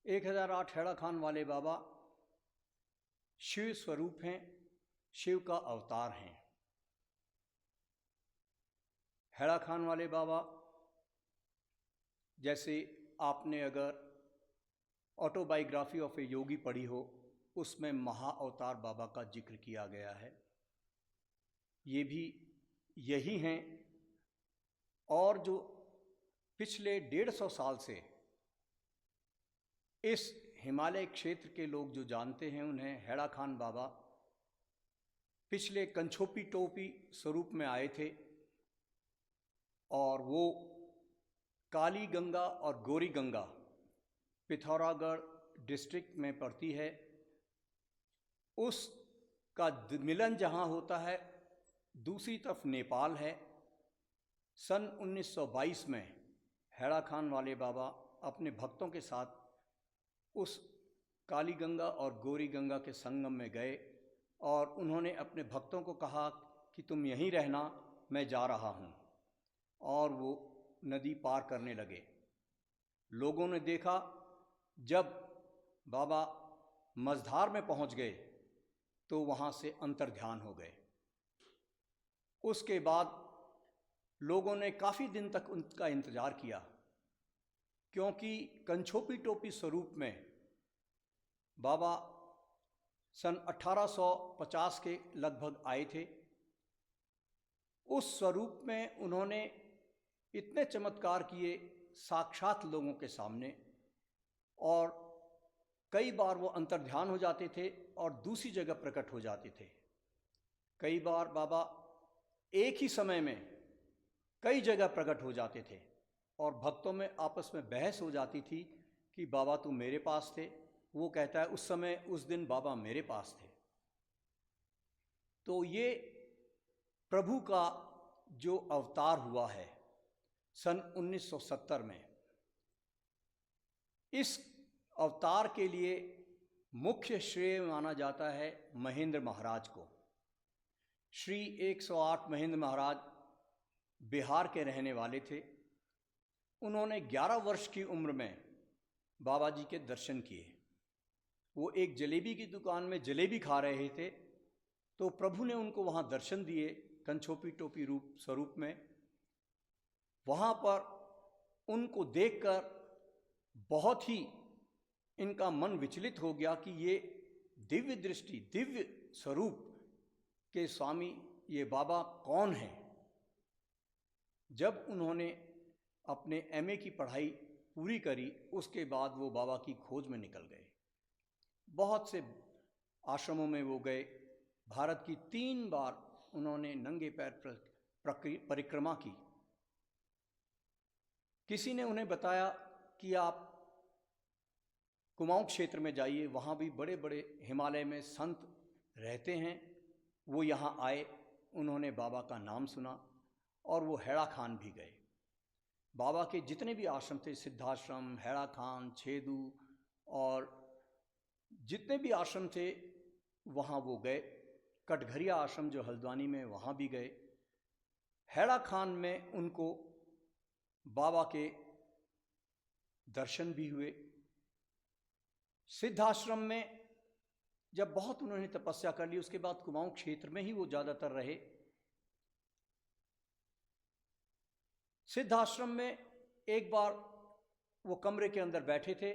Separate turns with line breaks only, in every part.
1008 हेड़ा खान वाले बाबा शिव स्वरूप हैं, शिव का अवतार हैं। हेड़ा खान वाले बाबा जैसे आपने अगर ऑटोबायोग्राफी ऑफ ए योगी पढ़ी हो, उसमें महा अवतार बाबा का जिक्र किया गया है। ये भी यही हैं। और जो पिछले 150 साल से इस हिमालय क्षेत्र के लोग जो जानते हैं, उन्हें हेड़ा खान बाबा पिछले कंछोपी टोपी स्वरूप में आए थे और वो काली गंगा और गौरी गंगा पिथौरागढ़ डिस्ट्रिक्ट में पड़ती है। उसका मिलन जहाँ होता है, दूसरी तरफ नेपाल है। सन 1922 में हेड़ा खान वाले बाबा अपने भक्तों के साथ उस काली गंगा और गौरी गंगा के संगम में गए और उन्होंने अपने भक्तों को कहा कि तुम यहीं रहना, मैं जा रहा हूँ। और वो नदी पार करने लगे। लोगों ने देखा, जब बाबा मझधार में पहुँच गए तो वहाँ से अंतर्ध्यान हो गए। उसके बाद लोगों ने काफ़ी दिन तक उनका इंतज़ार किया, क्योंकि कंछोपी टोपी स्वरूप में बाबा सन 1850 के लगभग आए थे। उस स्वरूप में उन्होंने इतने चमत्कार किए साक्षात लोगों के सामने, और कई बार वो अंतर्ध्यान हो जाते थे और दूसरी जगह प्रकट हो जाते थे। कई बार बाबा एक ही समय में कई जगह प्रकट हो जाते थे और भक्तों में आपस में बहस हो जाती थी कि बाबा तुम मेरे पास थे, वो कहता है उस समय उस दिन बाबा मेरे पास थे। तो ये प्रभु का जो अवतार हुआ है सन 1970 में, इस अवतार के लिए मुख्य श्रेय माना जाता है महेंद्र महाराज को। श्री 108 महेंद्र महाराज बिहार के रहने वाले थे। उन्होंने 11 वर्ष की उम्र में बाबा जी के दर्शन किए। वो एक जलेबी की दुकान में जलेबी खा रहे थे, तो प्रभु ने उनको वहाँ दर्शन दिए कंछोपी टोपी रूप स्वरूप में। वहाँ पर उनको देखकर बहुत ही इनका मन विचलित हो गया कि ये दिव्य दृष्टि, दिव्य स्वरूप के स्वामी ये बाबा कौन हैं। जब उन्होंने अपने एमए की पढ़ाई पूरी करी, उसके बाद वो बाबा की खोज में निकल गए। बहुत से आश्रमों में वो गए। भारत की 3 बार उन्होंने नंगे पैर परिक्रमा की। किसी ने उन्हें बताया कि आप कुमाऊं क्षेत्र में जाइए, वहाँ भी बड़े बड़े हिमालय में संत रहते हैं। वो यहाँ आए, उन्होंने बाबा का नाम सुना और वो हेड़ा खान भी गए। बाबा के जितने भी आश्रम थे, सिद्धाश्रम, हेड़ा खान, छेदू और जितने भी आश्रम थे, वहाँ वो गए। कटघरिया आश्रम जो हल्द्वानी में, वहाँ भी गए। हेड़ा खान में उनको बाबा के दर्शन भी हुए। सिद्धाश्रम में जब बहुत उन्होंने तपस्या कर ली, उसके बाद कुमाऊं क्षेत्र में ही वो ज़्यादातर रहे। सिद्धाश्रम में एक बार वो कमरे के अंदर बैठे थे।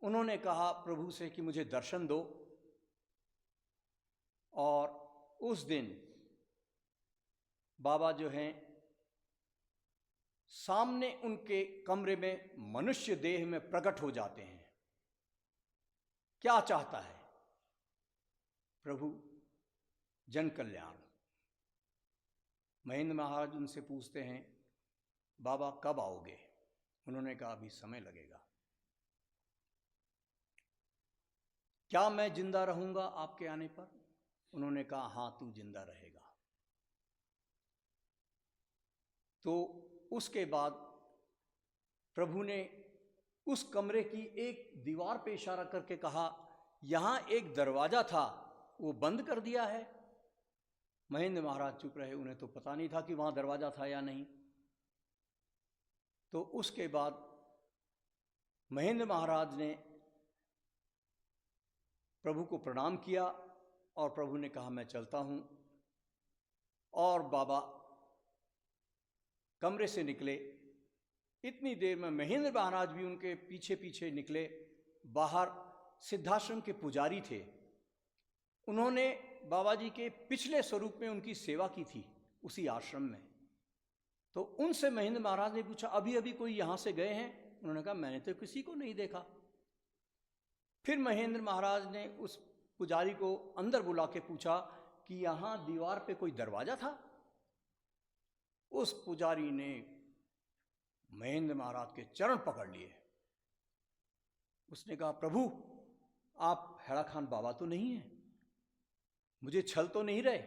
उन्होंने कहा प्रभु से कि मुझे दर्शन दो, और उस दिन बाबा जो हैं सामने उनके कमरे में मनुष्य देह में प्रकट हो जाते हैं। क्या चाहता है प्रभु? जन कल्याण। महेंद्र महाराज उनसे पूछते हैं, बाबा कब आओगे? उन्होंने कहा अभी समय लगेगा। क्या मैं जिंदा रहूंगा आपके आने पर? उन्होंने कहा हाँ, तू जिंदा रहेगा। तो उसके बाद प्रभु ने उस कमरे की एक दीवार पे इशारा करके कहा, यहाँ एक दरवाज़ा था, वो बंद कर दिया है। महेंद्र महाराज चुप रहे, उन्हें तो पता नहीं था कि वहाँ दरवाज़ा था या नहीं। तो उसके बाद महेंद्र महाराज ने प्रभु को प्रणाम किया और प्रभु ने कहा मैं चलता हूँ। और बाबा कमरे से निकले। इतनी देर में महेंद्र महाराज भी उनके पीछे पीछे निकले। बाहर सिद्धाश्रम के पुजारी थे, उन्होंने बाबा जी के पिछले स्वरूप में उनकी सेवा की थी उसी आश्रम में। तो उनसे महेंद्र महाराज ने पूछा अभी अभी कोई यहाँ से गए हैं? उन्होंने कहा मैंने तो किसी को नहीं देखा। फिर महेंद्र महाराज ने उस पुजारी को अंदर बुला के पूछा कि यहाँ दीवार पे कोई दरवाजा था? उस पुजारी ने महेंद्र महाराज के चरण पकड़ लिए। उसने कहा प्रभु आप हैड़ा खान बाबा तो नहीं हैं, मुझे छल तो नहीं रहे?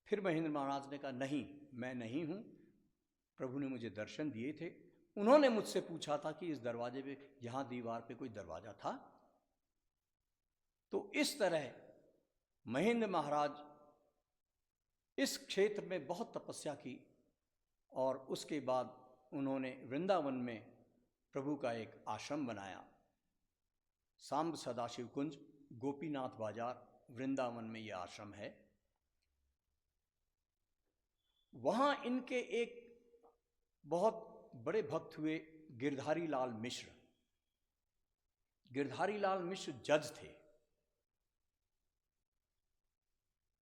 फिर महेंद्र महाराज ने कहा नहीं, मैं नहीं हूं, प्रभु ने मुझे दर्शन दिए थे, उन्होंने मुझसे पूछा था कि इस दरवाजे पे, यहां दीवार पे कोई दरवाजा था। तो इस तरह महेंद्र महाराज इस क्षेत्र में बहुत तपस्या की और उसके बाद उन्होंने वृंदावन में प्रभु का एक आश्रम बनाया। सांब सदाशिव कुंज, गोपीनाथ बाजार, वृंदावन में यह आश्रम है। वहां इनके एक बहुत बड़े भक्त हुए गिरधारी लाल मिश्र। गिरधारी लाल मिश्र जज थे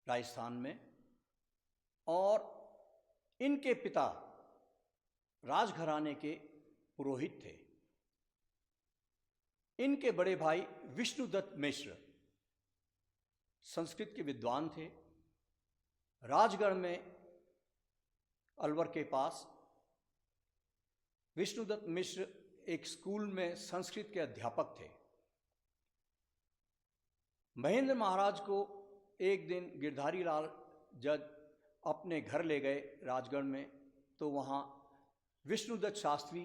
राजस्थान में, और इनके पिता राजघराने के पुरोहित थे। इनके बड़े भाई विष्णुदत्त मिश्र संस्कृत के विद्वान थे। राजगढ़ में अलवर के पास विष्णुदत्त मिश्र एक स्कूल में संस्कृत के अध्यापक थे। महेंद्र महाराज को एक दिन गिरधारी लाल जज अपने घर ले गए राजगढ़ में, तो वहाँ विष्णुदत्त शास्त्री,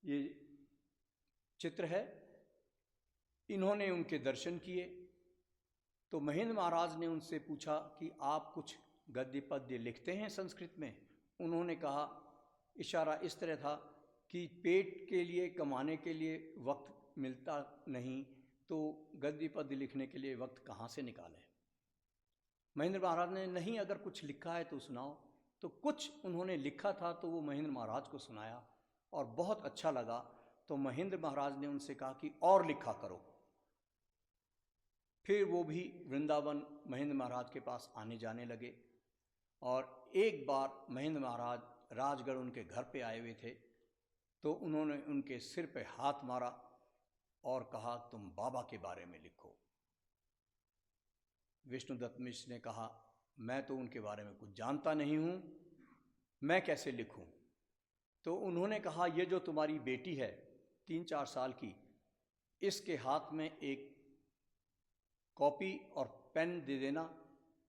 ये चित्र है, इन्होंने उनके दर्शन किए। तो महेंद्र महाराज ने उनसे पूछा कि आप कुछ गद्य पद्य लिखते हैं संस्कृत में? उन्होंने कहा, इशारा इस तरह था कि पेट के लिए, कमाने के लिए वक्त मिलता नहीं, तो गद्य पद्य लिखने के लिए वक्त कहाँ से निकालें? महेंद्र महाराज ने, नहीं, अगर कुछ लिखा है तो सुनाओ। तो कुछ उन्होंने लिखा था तो वो महेंद्र महाराज को सुनाया और बहुत अच्छा लगा। तो महेंद्र महाराज ने उनसे कहा कि और लिखा करो। फिर वो भी वृंदावन महेंद्र महाराज के पास आने जाने लगे। और एक बार महेंद्र महाराज राजगढ़ उनके घर पे आए हुए थे, तो उन्होंने उनके सिर पे हाथ मारा और कहा, तुम बाबा के बारे में लिखो। विष्णुदत्त मिश्र ने कहा, मैं तो उनके बारे में कुछ जानता नहीं हूँ, मैं कैसे लिखूँ? तो उन्होंने कहा, ये जो तुम्हारी बेटी है 3-4 साल की, इसके हाथ में एक कॉपी और पेन दे देना,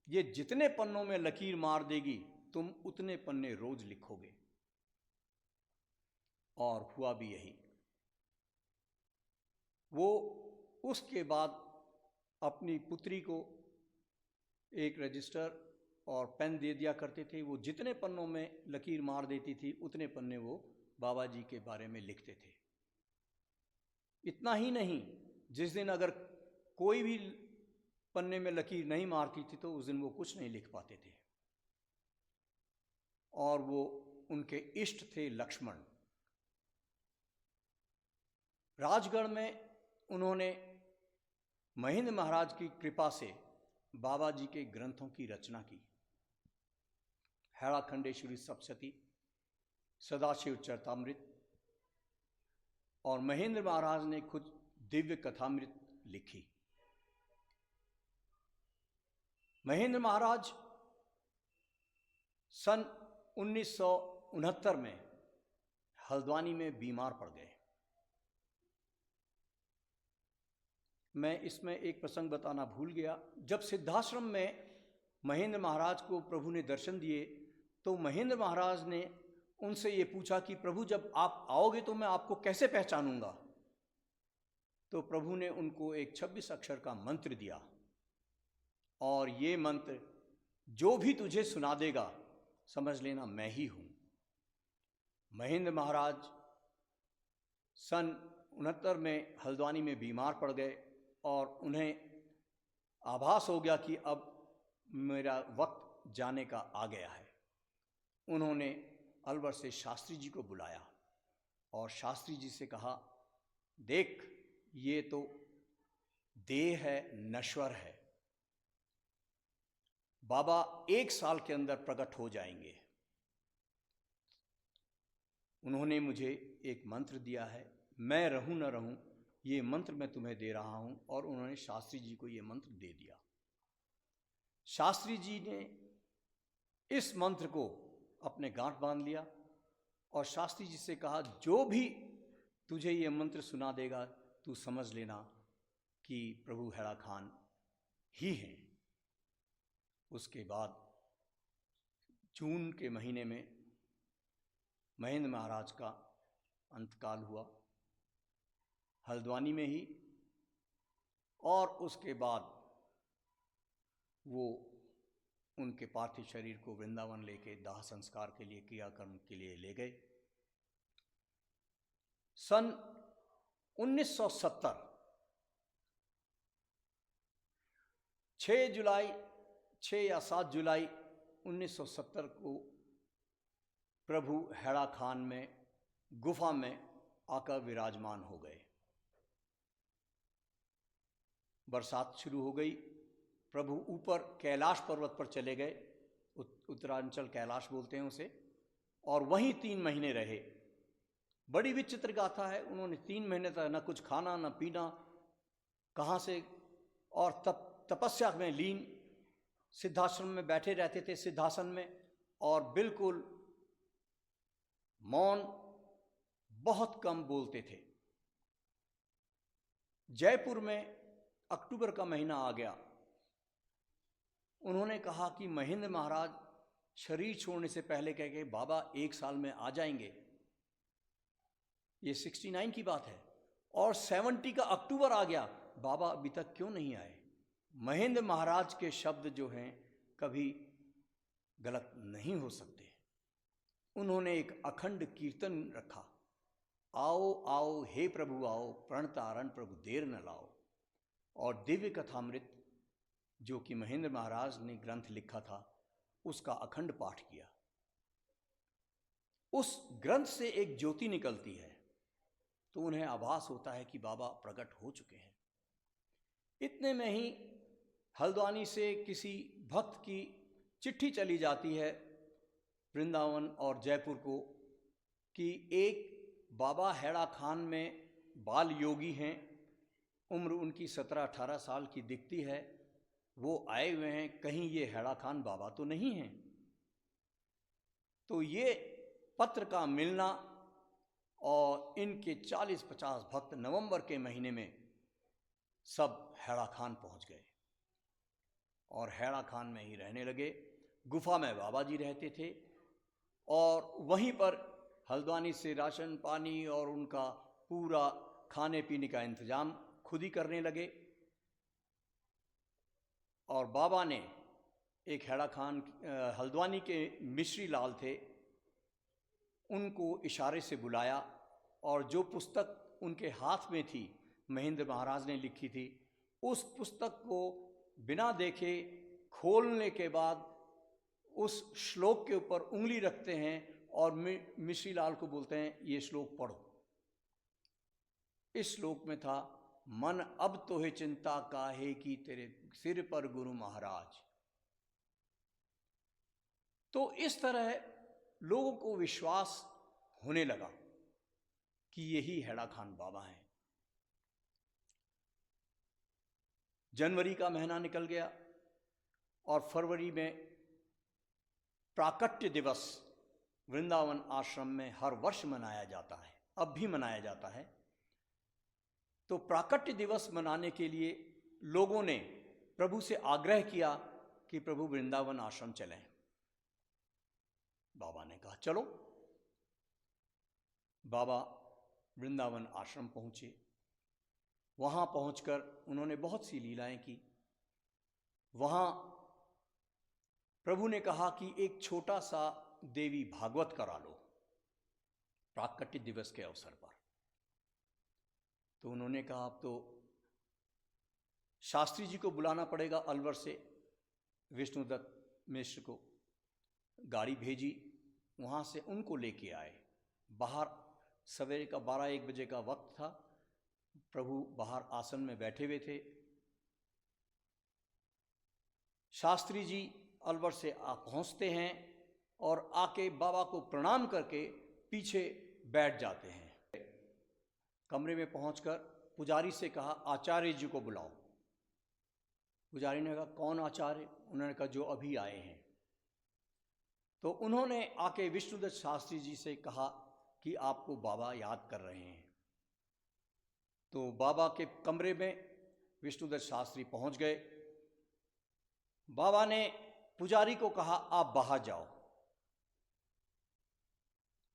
ये जितने पन्नों में लकीर मार देगी तुम उतने पन्ने रोज लिखोगे। और हुआ भी यही। वो उसके बाद अपनी पुत्री को एक रजिस्टर और पेन दे दिया करते थे। वो जितने पन्नों में लकीर मार देती थी उतने पन्ने वो बाबा जी के बारे में लिखते थे। इतना ही नहीं, जिस दिन अगर कोई भी पन्ने में लकीर नहीं मारती थी तो उस दिन वो कुछ नहीं लिख पाते थे। और वो उनके इष्ट थे लक्ष्मण। राजगढ़ में उन्होंने महेंद्र महाराज की कृपा से बाबा जी के ग्रंथों की रचना की। हैड़ा खंडेश्वरी सप्तशती, सदाशिव चरितामृत, और महेंद्र महाराज ने खुद दिव्य कथामृत लिखी। महेंद्र महाराज सन 1969 में हल्द्वानी में बीमार पड़ गए। मैं इसमें एक प्रसंग बताना भूल गया। जब सिद्धाश्रम में महेंद्र महाराज को प्रभु ने दर्शन दिए तो महेंद्र महाराज ने उनसे ये पूछा कि प्रभु जब आप आओगे तो मैं आपको कैसे पहचानूंगा? तो प्रभु ने उनको एक 26 अक्षर का मंत्र दिया, और ये मंत्र जो भी तुझे सुना देगा समझ लेना मैं ही हूँ। महेंद्र महाराज सन 1969 में हल्द्वानी में बीमार पड़ गए और उन्हें आभास हो गया कि अब मेरा वक्त जाने का आ गया है। उन्होंने अलवर से शास्त्री जी को बुलाया और शास्त्री जी से कहा, देख ये तो देह है, नश्वर है, बाबा 1 साल के अंदर प्रकट हो जाएंगे। उन्होंने मुझे एक मंत्र दिया है, मैं रहूं न रहूं ये मंत्र मैं तुम्हें दे रहा हूं। और उन्होंने शास्त्री जी को ये मंत्र दे दिया। शास्त्री जी ने इस मंत्र को अपने गांठ बांध लिया और शास्त्री जी से कहा, जो भी तुझे ये मंत्र सुना देगा तू समझ लेना कि प्रभु हैड़ा खान ही हैं। उसके बाद जून के महीने में महेंद्र महाराज का अंतकाल हुआ हल्द्वानी में ही, और उसके बाद वो उनके पार्थिव शरीर को वृंदावन लेके दाह संस्कार के लिए, क्रियाकर्म के लिए ले गए। सन 1970 6 या 7 जुलाई 1970 को प्रभु हैड़ा खान में गुफा में आकर विराजमान हो गए। बरसात शुरू हो गई। प्रभु ऊपर कैलाश पर्वत पर चले गए, उत्तरांचल कैलाश बोलते हैं उसे, और वहीं 3 महीने रहे। बड़ी विचित्र गाथा है। उन्होंने 3 महीने तक न कुछ खाना न पीना, कहाँ से, और तपस्या में लीन, सिद्धाश्रम में बैठे रहते थे, सिद्धासन में, और बिल्कुल मौन, बहुत कम बोलते थे। जयपुर में अक्टूबर का महीना आ गया। उन्होंने कहा कि महेंद्र महाराज शरीर छोड़ने से पहले कह के, बाबा 1 साल में आ जाएंगे। ये 69 की बात है, और 70 का अक्टूबर आ गया, बाबा अभी तक क्यों नहीं आए। महेंद्र महाराज के शब्द जो हैं कभी गलत नहीं हो सकते। उन्होंने एक अखंड कीर्तन रखा, आओ आओ हे प्रभु आओ, प्रण तारण प्रभु देर न लाओ। और दिव्य कथामृत जो कि महेंद्र महाराज ने ग्रंथ लिखा था, उसका अखंड पाठ किया। उस ग्रंथ से एक ज्योति निकलती है तो उन्हें आभास होता है कि बाबा प्रकट हो चुके हैं। इतने में ही हल्द्वानी से किसी भक्त की चिट्ठी चली जाती है वृंदावन और जयपुर को कि एक बाबा हैड़ा खान में बाल योगी हैं, उम्र उनकी 17-18 साल की दिखती है, वो आए हुए हैं, कहीं ये हैड़ा खान बाबा तो नहीं हैं। तो ये पत्र का मिलना, और इनके 40-50 भक्त नवंबर के महीने में सब हैड़ा खान पहुंच गए और हैड़ा खान में ही रहने लगे। गुफा में बाबा जी रहते थे और वहीं पर हल्द्वानी से राशन पानी और उनका पूरा खाने पीने का इंतजाम खुद ही करने लगे। और बाबा ने एक हैड़ा खान, हल्द्वानी के मिश्री लाल थे, उनको इशारे से बुलाया, और जो पुस्तक उनके हाथ में थी, महेंद्र महाराज ने लिखी थी, उस पुस्तक को बिना देखे खोलने के बाद उस श्लोक के ऊपर उंगली रखते हैं और मिश्री लाल को बोलते हैं, ये श्लोक पढ़ो। इस श्लोक में था, मन अब तो है चिंता काहे की तेरे सिर पर गुरु महाराज। तो इस तरह लोगों को विश्वास होने लगा कि यही हैड़ा खान बाबा हैं। जनवरी का महीना निकल गया और फरवरी में प्राकट्य दिवस वृंदावन आश्रम में हर वर्ष मनाया जाता है, अब भी मनाया जाता है। तो प्राकट्य दिवस मनाने के लिए लोगों ने प्रभु से आग्रह किया कि प्रभु वृंदावन आश्रम चलें। बाबा ने कहा चलो। बाबा वृंदावन आश्रम पहुंचे। वहां पहुंचकर उन्होंने बहुत सी लीलाएं की। वहां प्रभु ने कहा कि एक छोटा सा देवी भागवत करा लो प्राकट्य दिवस के अवसर पर। तो उन्होंने कहा अब तो शास्त्री जी को बुलाना पड़ेगा अलवर से। विष्णुदत्त मिश्र को गाड़ी भेजी, वहाँ से उनको लेके आए। बाहर सवेरे का 12-1 बजे का वक्त था। प्रभु बाहर आसन में बैठे हुए थे। शास्त्री जी अलवर से पहुँचते हैं और आके बाबा को प्रणाम करके पीछे बैठ जाते हैं। कमरे में पहुंचकर पुजारी से कहा आचार्य जी को बुलाओ। पुजारी ने कहा कौन आचार्य? उन्होंने कहा जो अभी आए हैं। तो उन्होंने आके विष्णुदत्त शास्त्री जी से कहा कि आपको बाबा याद कर रहे हैं। तो बाबा के कमरे में विष्णुदत्त शास्त्री पहुंच गए। बाबा ने पुजारी को कहा आप बाहर जाओ।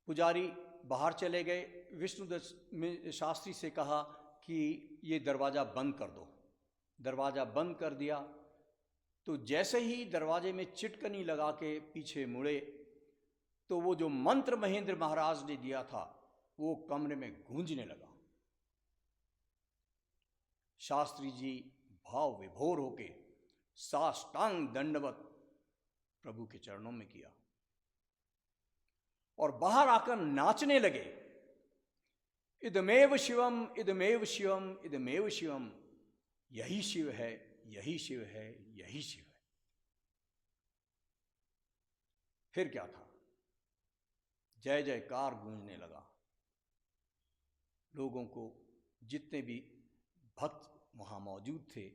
पुजारी बाहर चले गए। विष्णुदत्त शास्त्री से कहा कि ये दरवाज़ा बंद कर दो। दरवाज़ा बंद कर दिया। तो जैसे ही दरवाजे में चिटकनी लगा के पीछे मुड़े तो वो जो मंत्र महेंद्र महाराज ने दिया था वो कमरे में गूंजने लगा। शास्त्री जी भाव विभोर होके साष्टांग दंडवत प्रभु के चरणों में किया और बाहर आकर नाचने लगे। इदमेव शिवम इदमेव शिवम इदमेव शिवम, यही शिव है, यही शिव है, यही शिव है। फिर क्या था, जय जयकार गूंजने लगा। लोगों को, जितने भी भक्त वहां मौजूद थे,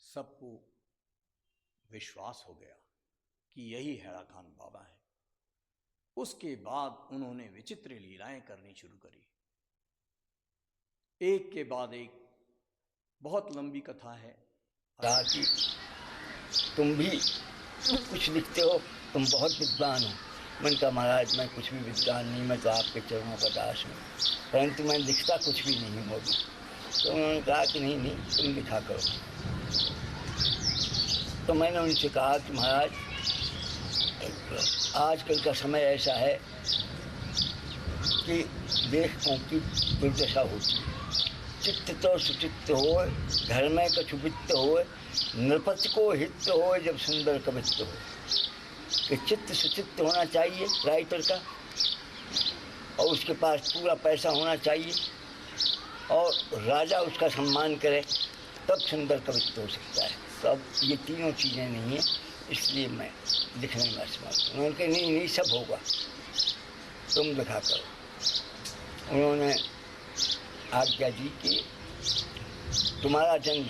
सबको विश्वास हो गया कि यही हैरा खान बाबा है। उसके बाद उन्होंने विचित्र लीलाएं करनी शुरू करी, एक के बाद एक। बहुत लंबी कथा है।
कहा कि तुम भी कुछ लिखते हो, तुम बहुत विद्वान हो। मैंने कहा महाराज मैं कुछ भी विद्वान नहीं, मैं तो आपके चरणों का दास हूँ, परंतु मैं लिखता कुछ भी नहीं हूँ अभी। तो उन्होंने कहा कि नहीं तुम लिखा करो। तो मैंने उनसे कहा कि महाराज आजकल का समय ऐसा है कि लेखकों की दुर्दशा होती है। चित्त तो सुचित्त हो, घर में कछु वित्त हो, नृपति को हित हो, जब सुंदर कवित्त हो। कि चित्त सुचित्त होना चाहिए राइटर का, और उसके पास पूरा पैसा होना चाहिए, और राजा उसका सम्मान करे, तब सुंदर कवित्त हो सकता है। तो अब ये तीनों चीज़ें नहीं हैं, इसलिए मैं लिखने में असमर्थ हूँ। उन्होंने कहा नहीं सब होगा, तुम लिखा करो। उन्होंने आज्ञा दी कि तुम्हारा जन्म,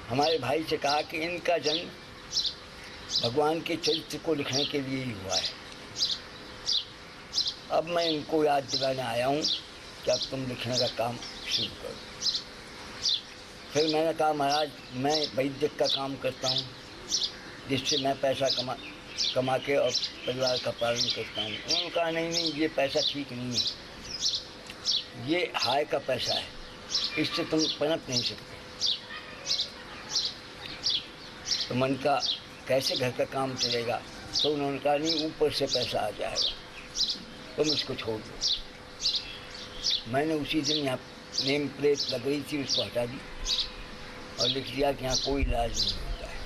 हमारे भाई से कहा कि इनका जन्म भगवान के चरित्र को लिखने के लिए ही हुआ है। अब मैं इनको याद दिलाने आया हूँ कि अब तुम लिखने का काम शुरू करो। फिर मैंने कहा महाराज मैं वैद्यक का काम करता हूँ, जिससे मैं पैसा कमा के और परिवार का पालन करता हूँ। उन्होंने कहा नहीं ये पैसा ठीक नहीं है, ये हाय का पैसा है, इससे तुम पनप नहीं सकते। तो मन का कैसे घर का काम चलेगा? तो उन्होंने कहा नहीं ऊपर से पैसा आ जाएगा, तुम इसको छोड़ दो। मैंने उसी दिन यहाँ नेम प्लेट लग रही थी, उसको हटा दी और लिख दिया कि यहाँ कोई इलाज नहीं होता है।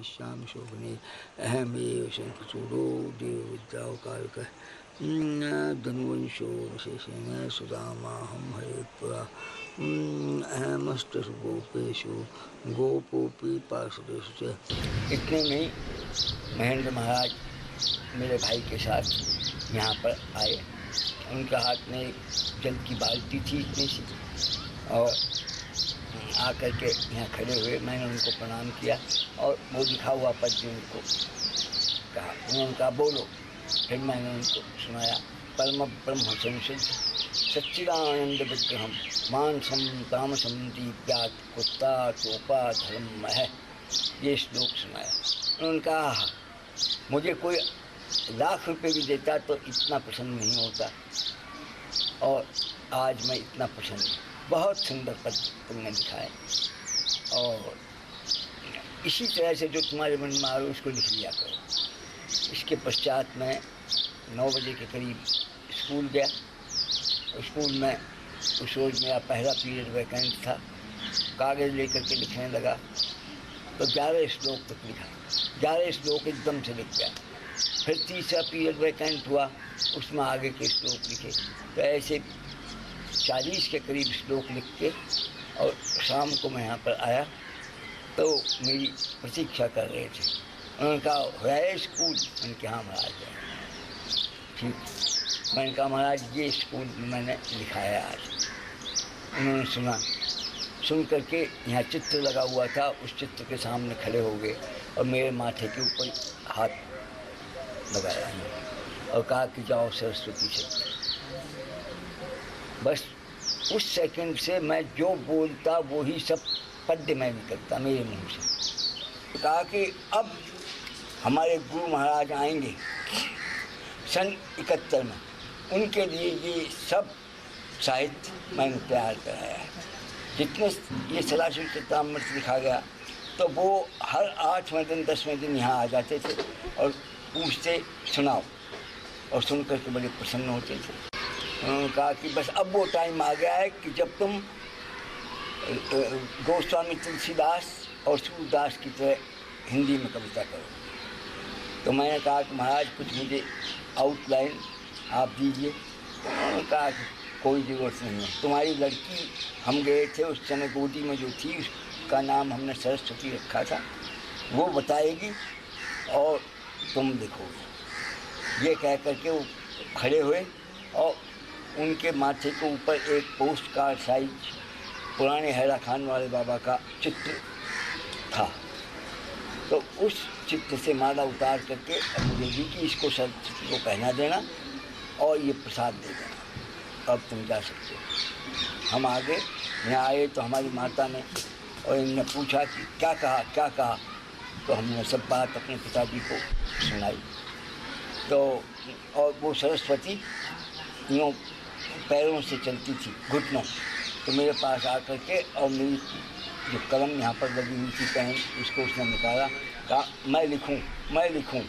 श्याम शोभने अहम एव शंखचूड़ो देव विद्यावकारक धनुवंशो विशेषेण सुदामाहं हरेत्पुरा अहमष्टसु गोपेषु गोपोपी पार्षदेषु च। इतने में महेंद्र महाराज मेरे भाई के साथ यहाँ पर आए। उनके हाथ में जल की बाल्टी थी इतनी सी, और आकर के यहाँ खड़े हुए। मैंने उनको प्रणाम किया और वो लिखा हुआ पद्य उनको कहा। उन्होंने कहा बोलो। फिर मैंने उनको सुनाया। परम ब्रह्म संसिद्ध सच्चिदानंद विग्रहम मानसम तामसम दीप्यात कुत्ता चोपा धर्म है, ये श्लोक सुनाया। उन्होंने कहा मुझे कोई लाख रुपए भी देता तो इतना प्रसन्न नहीं होता, और आज मैं इतना प्रसन्न। बहुत सुंदर पद तुमने लिखा है, और इसी तरह से जो तुम्हारे मन में आ रहा उसको लिख लिया करो। इसके पश्चात मैं 9 बजे के करीब स्कूल गया स्कूल में उस रोज़ मेरा पहला पीरियड वैकेंट था। कागज़ लेकर के लिखने लगा तो 11 श्लोक तक लिखा, 11 श्लोक एकदम से लिख गया। फिर तीसरा पीरियड वैकेंट हुआ, उसमें आगे के श्लोक लिखे। तो ऐसे 40 के करीब श्लोक लिख के और शाम को मैं यहाँ पर आया तो मेरी प्रतीक्षा कर रहे थे। उन्होंने कहा है स्कूल? मैंने कहा हाँ महाराज है। ठीक, मैंने कहा महाराज ये स्कूल मैंने लिखा है आज। उन्होंने सुना, सुन करके यहाँ चित्र लगा हुआ था, उस चित्र के सामने खड़े हो गए और मेरे माथे के ऊपर हाथ लगाया और कहा कि जाओ सरस्वती से। बस उस सेकंड से मैं जो बोलता वो ही सब पद्य में निकलता मेरे मुंह से। कहा कि अब हमारे गुरु महाराज आएंगे सन 71 में, उनके लिए ये सब साहित्य मैंने तैयार कराया है। जितने ये सदाशिव चरितामृत लिखा गया तो वो हर 8वें दिन 10वें दिन यहाँ आ जाते थे और पूछते सुनाओ, और सुन करके बड़े प्रसन्न होते थे। उन्होंने कहा कि बस अब वो टाइम आ गया है कि जब तुम गोस्वामी तुलसीदास और सूरदास की तरह हिंदी में कविता करो। तो मैंने कहा कि महाराज कुछ मुझे आउटलाइन आप दीजिए। तो उन्होंने कहा कि कोई ज़रूरत नहीं है, तुम्हारी लड़की, हम गए थे उस समय गोदी में जो थी उसका नाम हमने सरस्वती रखा था, वो बताएगी और तुम लिखोगे। ये कह करके वो खड़े हुए और उनके माथे के ऊपर एक पोस्ट कार्ड साइज पुराने हैरा खान वाले बाबा का चित्र था। तो उस चित्र से माला उतार करके मुझे दी कि इसको सरस्वती को पहना देना और ये प्रसाद दे देना, अब तुम जा सकते हो। हम आगे यहाँ आए तो हमारी माता ने और इनने पूछा कि क्या कहा, तो हमने सब बात अपने पिताजी को सुनाई। तो और वो सरस्वती यूँ पैरों से चलती थी, घुटनों। तो मेरे पास आकर के और मेरी जो कलम यहाँ पर लगी हुई थी पेन, उसको उसने निकाला, कहा मैं लिखूं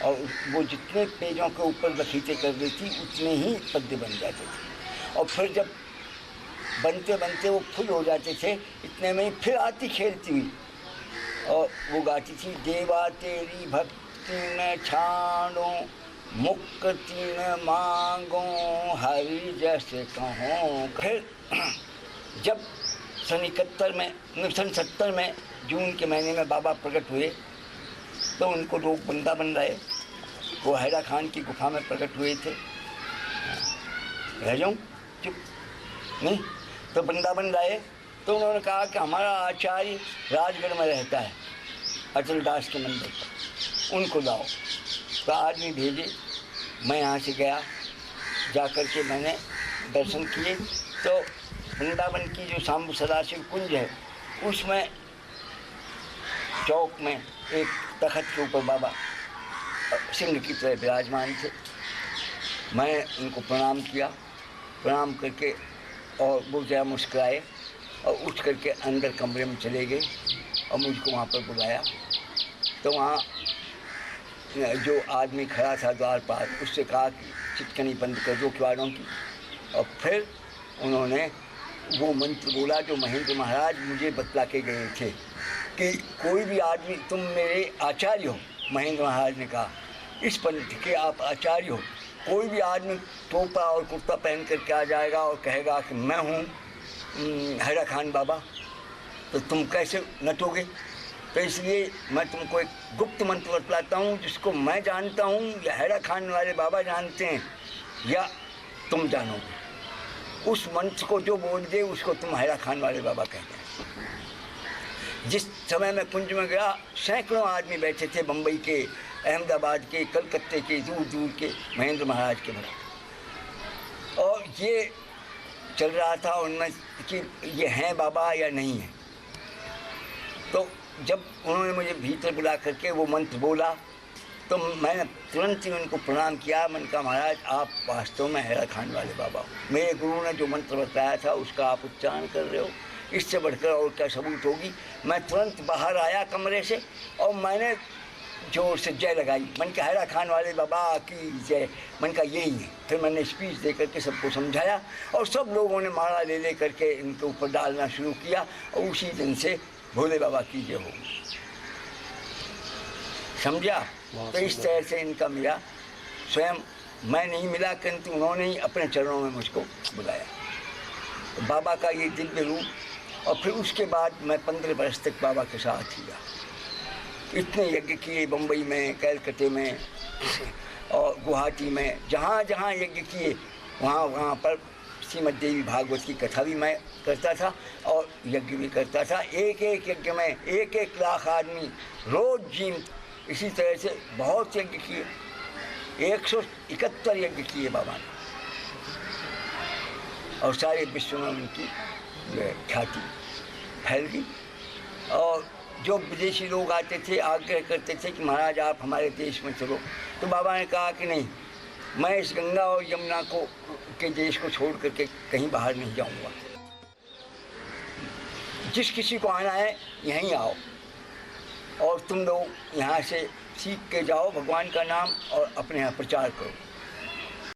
और वो जितने पेजों के ऊपर लकीरें कर देती उतने ही पद्य बन जाते थे। और फिर जब बनते बनते वो फुल हो जाते थे, इतने में ही फिर आती खेलती हुई और वो गाती थी, देवा तेरी भक्ति न छाड़ो, मुक्ति न मांगो, हरि जैसे कहो। फिर जब सन 70 में जून के महीने में बाबा प्रकट हुए तो उनको लोग वृंदावन लाए। वो हैरा खान की गुफा में प्रकट हुए थे। रह जाऊँ चुप नहीं? तो वृंदावन लाए तो उन्होंने कहा कि हमारा आचार्य राजगढ़ में रहता है, अचल दास के मंदिर पर, उनको लाओ। तो आदमी भेजे, मैं यहाँ से गया, जा कर के मैंने दर्शन किए। तो वृंदावन की जो शाम्बू सदाशिव कुंज है उसमें चौक में एक तख्त के ऊपर बाबा सिंह की तरह विराजमान थे। मैं उनको प्रणाम किया, प्रणाम करके और वो जरा मुस्कुराए और उठ करके अंदर कमरे में चले गए और मुझको वहाँ पर बुलाया। तो वहाँ जो आदमी खड़ा था द्वार पार, उससे कहा कि चिटकनी बंद कर दो किवाड़ों की। और फिर उन्होंने वो मंत्र बोला जो महेंद्र महाराज मुझे बतला के गए थे कि कोई भी आदमी, तुम मेरे आचार्य हो, महेंद्र महाराज ने कहा इस पंथ के आप आचार्य हो, कोई भी आदमी टोपा और कुर्ता पहन करके आ जाएगा और कहेगा कि मैं हूँ हैरा खान बाबा, तो तुम कैसे नटोगे? तो इसलिए मैं तुमको एक गुप्त मंत्र बतलाता हूँ जिसको मैं जानता हूँ या हैरा खान वाले बाबा जानते हैं या तुम जानोगे। उस मंत्र को जो बोल दे उसको तुम हैरा खान वाले बाबा कहते हैं। जिस समय मैं कुंज में गया, सैकड़ों आदमी बैठे थे, बम्बई के, अहमदाबाद के, कलकत्ते के, दूर दूर के महेंद्र महाराज के भक्त। और ये चल रहा था उनमें कि ये हैं बाबा या नहीं है। तो जब उन्होंने मुझे भीतर बुला करके वो मंत्र बोला तो मैंने तुरंत ही उनको प्रणाम किया। मैंने कहा महाराज आप वास्तव में हैरा खान वाले बाबा हो, मेरे गुरु ने जो मंत्र बताया था उसका आप उच्चारण कर रहे हो, इससे बढ़कर और क्या सबूत होगी। मैं तुरंत बाहर आया कमरे से और मैंने जोर से जय लगाई। मन का हैरा खान वाले बाबा की जय, मन का यही है। फिर मैंने स्पीच दे करके सबको समझाया और सब लोगों ने माला ले ले करके इनके ऊपर डालना शुरू किया और उसी दिन से भोले बाबा की जय हो। समझा? तो इस तरह से इनका मिला, स्वयं मैं नहीं मिला किंतु उन्होंने ही अपने चरणों में मुझको बुलाया। तो बाबा का ये दिव्य रूप। और फिर उसके बाद मैं 15 वर्ष तक बाबा के साथ ही रहा। इतने यज्ञ किए बम्बई में, कलकत्ते में और गुवाहाटी में, जहाँ जहाँ यज्ञ किए वहाँ वहाँ पर श्रीमद् देवी भागवत की कथा भी मैं करता था और यज्ञ भी करता था। एक एक यज्ञ में 1-1 लाख आदमी रोज जीवित। इसी तरह से बहुत यज्ञ किए, 171 यज्ञ किए बाबा ने और सारे विश्व में उनकी ख्याति फैल गई। और जो विदेशी लोग आते थे आग्रह करते थे कि महाराज आप हमारे देश में चलो, तो बाबा ने कहा कि नहीं, मैं इस गंगा और यमुना को के देश को छोड़ करके कहीं बाहर नहीं जाऊंगा। जिस किसी को आना है यहीं आओ और तुम लोग यहाँ से सीख के जाओ भगवान का नाम और अपने यहाँ प्रचार करो।